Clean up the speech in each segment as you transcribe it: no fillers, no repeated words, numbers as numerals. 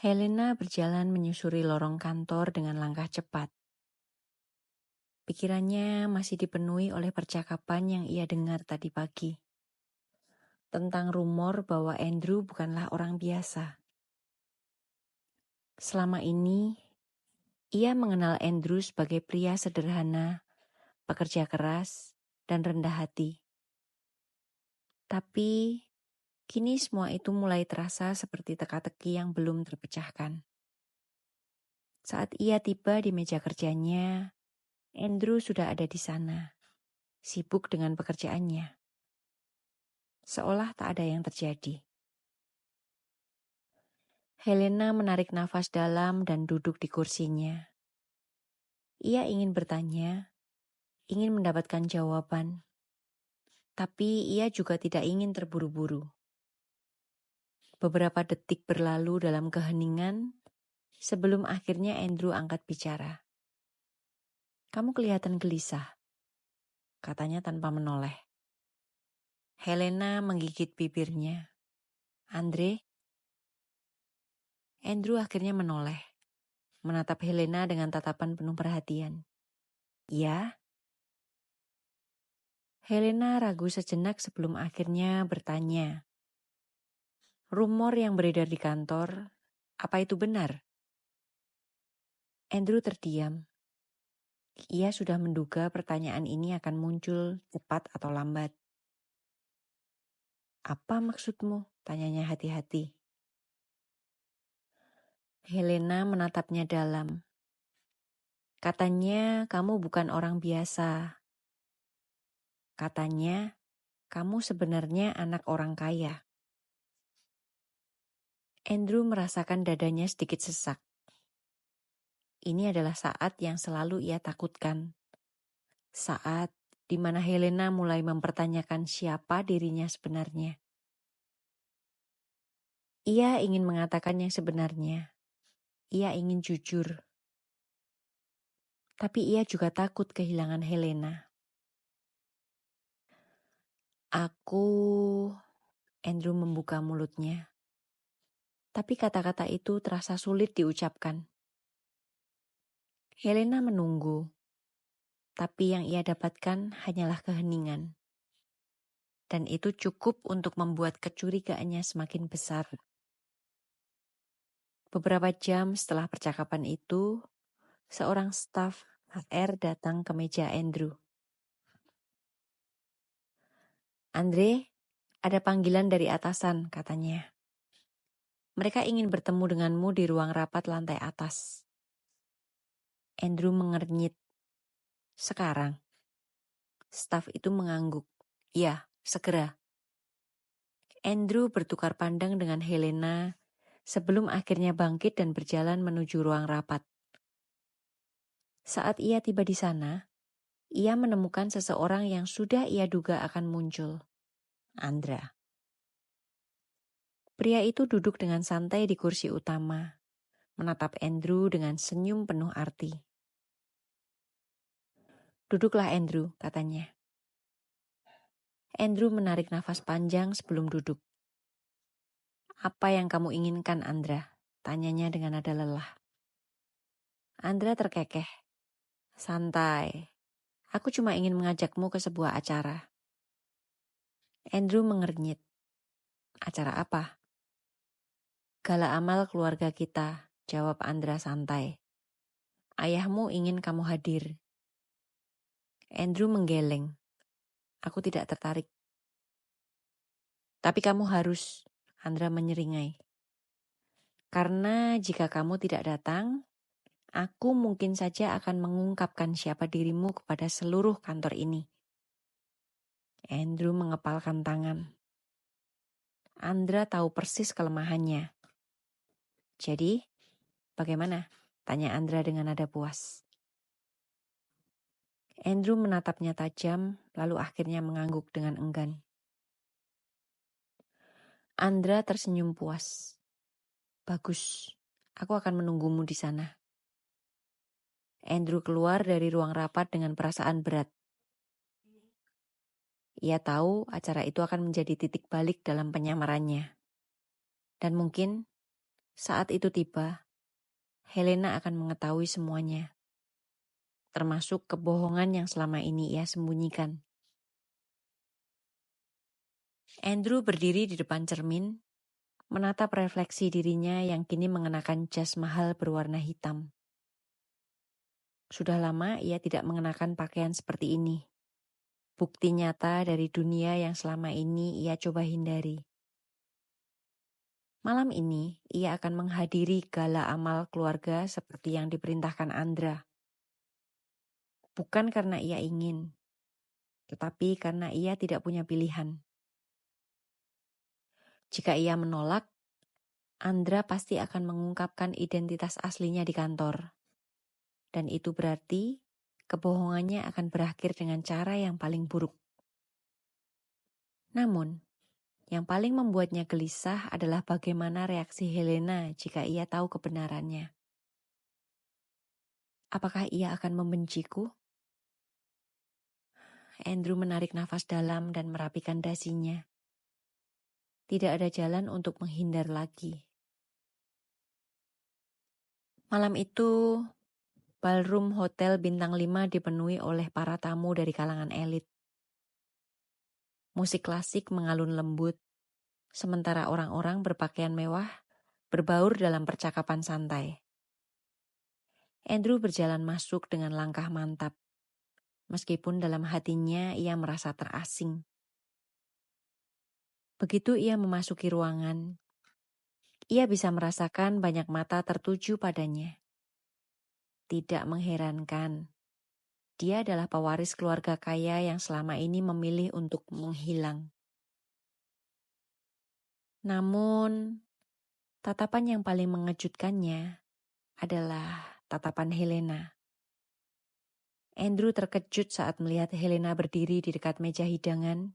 Helena berjalan menyusuri lorong kantor dengan langkah cepat. Pikirannya masih dipenuhi oleh percakapan yang ia dengar tadi pagi. Tentang rumor bahwa Andrew bukanlah orang biasa. Selama ini, ia mengenal Andrew sebagai pria sederhana, pekerja keras, dan rendah hati. Tapi, kini semua itu mulai terasa seperti teka-teki yang belum terpecahkan. Saat ia tiba di meja kerjanya, Andrew sudah ada di sana, sibuk dengan pekerjaannya. Seolah tak ada yang terjadi. Helena menarik nafas dalam dan duduk di kursinya. Ia ingin bertanya, ingin mendapatkan jawaban, tapi ia juga tidak ingin terburu-buru. Beberapa detik berlalu dalam keheningan sebelum akhirnya Andrew angkat bicara. "Kamu kelihatan gelisah," katanya tanpa menoleh. Helena menggigit bibirnya. "Andre?" Andrew akhirnya menoleh, menatap Helena dengan tatapan penuh perhatian. "Ya?" Helena ragu sejenak sebelum akhirnya bertanya. "Rumor yang beredar di kantor, apa itu benar?" Andrew terdiam. Ia sudah menduga pertanyaan ini akan muncul cepat atau lambat. "Apa maksudmu?" tanyanya hati-hati. Helena menatapnya dalam. "Katanya kamu bukan orang biasa. Katanya kamu sebenarnya anak orang kaya." Andrew merasakan dadanya sedikit sesak. Ini adalah saat yang selalu ia takutkan. Saat di mana Helena mulai mempertanyakan siapa dirinya sebenarnya. Ia ingin mengatakan yang sebenarnya. Ia ingin jujur. Tapi ia juga takut kehilangan Helena. "Aku..." Andrew membuka mulutnya. Tapi kata-kata itu terasa sulit diucapkan. Helena menunggu. Tapi yang ia dapatkan hanyalah keheningan. Dan itu cukup untuk membuat kecurigaannya semakin besar. Beberapa jam setelah percakapan itu, seorang staf HR datang ke meja Andrew. "Andre, ada panggilan dari atasan," katanya. "Mereka ingin bertemu denganmu di ruang rapat lantai atas." Andrew mengernyit. "Sekarang?" Staf itu mengangguk. "Ya, segera." Andrew bertukar pandang dengan Helena sebelum akhirnya bangkit dan berjalan menuju ruang rapat. Saat ia tiba di sana, ia menemukan seseorang yang sudah ia duga akan muncul. Andra. Pria itu duduk dengan santai di kursi utama, menatap Andrew dengan senyum penuh arti. "Duduklah Andrew," katanya. Andrew menarik nafas panjang sebelum duduk. "Apa yang kamu inginkan, Andra?" tanyanya dengan nada lelah. Andra terkekeh. "Santai. Aku cuma ingin mengajakmu ke sebuah acara." Andrew mengernyit. "Acara apa?" "Gala amal keluarga kita," jawab Andra santai. "Ayahmu ingin kamu hadir." Andrew menggeleng. "Aku tidak tertarik." "Tapi kamu harus," Andra menyeringai. "Karena jika kamu tidak datang, aku mungkin saja akan mengungkapkan siapa dirimu kepada seluruh kantor ini." Andrew mengepalkan tangan. Andra tahu persis kelemahannya. "Jadi, bagaimana?" tanya Andra dengan nada puas. Andrew menatapnya tajam, lalu akhirnya mengangguk dengan enggan. Andra tersenyum puas. "Bagus, aku akan menunggumu di sana." Andrew keluar dari ruang rapat dengan perasaan berat. Ia tahu acara itu akan menjadi titik balik dalam penyamarannya. Dan mungkin Saat itu tiba, Helena akan mengetahui semuanya, termasuk kebohongan yang selama ini ia sembunyikan. Andrew berdiri di depan cermin, menatap refleksi dirinya yang kini mengenakan jas mahal berwarna hitam. Sudah lama ia tidak mengenakan pakaian seperti ini. Bukti nyata dari dunia yang selama ini ia coba hindari. Malam ini ia akan menghadiri gala amal keluarga seperti yang diperintahkan Andra. Bukan karena ia ingin, tetapi karena ia tidak punya pilihan. Jika ia menolak, Andra pasti akan mengungkapkan identitas aslinya di kantor. Dan itu berarti kebohongannya akan berakhir dengan cara yang paling buruk. Namun, yang paling membuatnya gelisah adalah bagaimana reaksi Helena jika ia tahu kebenarannya. Apakah ia akan membenciku? Andrew menarik nafas dalam dan merapikan dasinya. Tidak ada jalan untuk menghindar lagi. Malam itu, ballroom hotel bintang 5 dipenuhi oleh para tamu dari kalangan elit. Musik klasik mengalun lembut, sementara orang-orang berpakaian mewah berbaur dalam percakapan santai. Andrew berjalan masuk dengan langkah mantap, meskipun dalam hatinya ia merasa terasing. Begitu ia memasuki ruangan, ia bisa merasakan banyak mata tertuju padanya. Tidak mengherankan, dia adalah pewaris keluarga kaya yang selama ini memilih untuk menghilang. Namun, tatapan yang paling mengejutkannya adalah tatapan Helena. Andrew terkejut saat melihat Helena berdiri di dekat meja hidangan,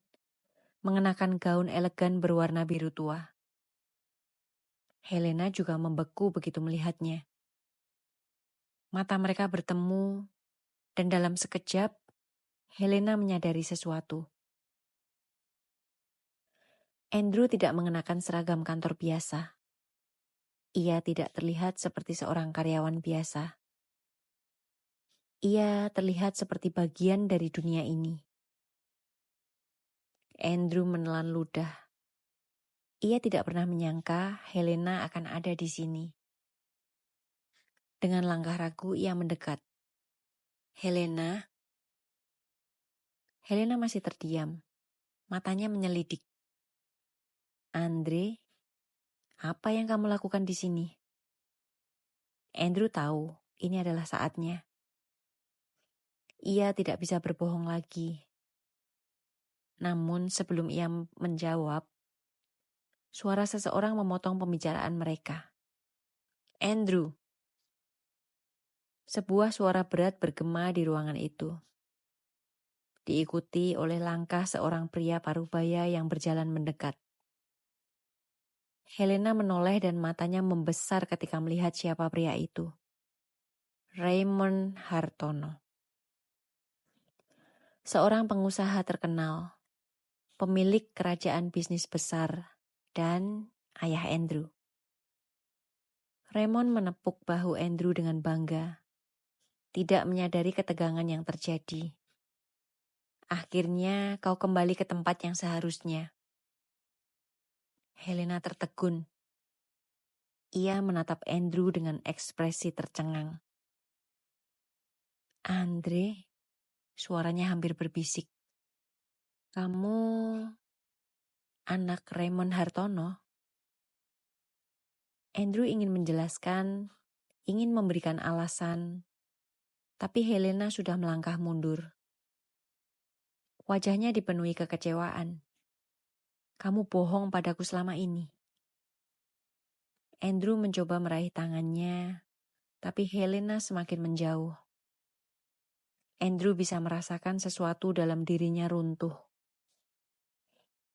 mengenakan gaun elegan berwarna biru tua. Helena juga membeku begitu melihatnya. Mata mereka bertemu, dan dalam sekejap, Helena menyadari sesuatu. Andrew tidak mengenakan seragam kantor biasa. Ia tidak terlihat seperti seorang karyawan biasa. Ia terlihat seperti bagian dari dunia ini. Andrew menelan ludah. Ia tidak pernah menyangka Helena akan ada di sini. Dengan langkah ragu ia mendekat. Helena masih terdiam. Matanya menyelidik. Andre, apa yang kamu lakukan di sini? Andrew tahu ini adalah saatnya. Ia tidak bisa berbohong lagi. Namun sebelum ia menjawab, suara seseorang memotong pembicaraan mereka. Andrew. Sebuah suara berat bergema di ruangan itu. Diikuti oleh langkah seorang pria parubaya yang berjalan mendekat. Helena menoleh dan matanya membesar ketika melihat siapa pria itu. Raymond Hartono. Seorang pengusaha terkenal, pemilik kerajaan bisnis besar, dan ayah Andrew. Raymond menepuk bahu Andrew dengan bangga, tidak menyadari ketegangan yang terjadi. Akhirnya kau kembali ke tempat yang seharusnya. Helena tertegun. Ia menatap Andrew dengan ekspresi tercengang. Andre, suaranya hampir berbisik. Kamu anak Raymond Hartono? Andrew ingin menjelaskan, ingin memberikan alasan, tapi Helena sudah melangkah mundur. Wajahnya dipenuhi kekecewaan. Kamu bohong padaku selama ini. Andrew mencoba meraih tangannya, tapi Helena semakin menjauh. Andrew bisa merasakan sesuatu dalam dirinya runtuh.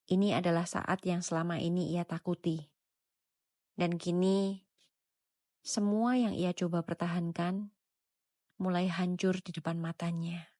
Ini adalah saat yang selama ini ia takuti. Dan kini, semua yang ia coba pertahankan mulai hancur di depan matanya.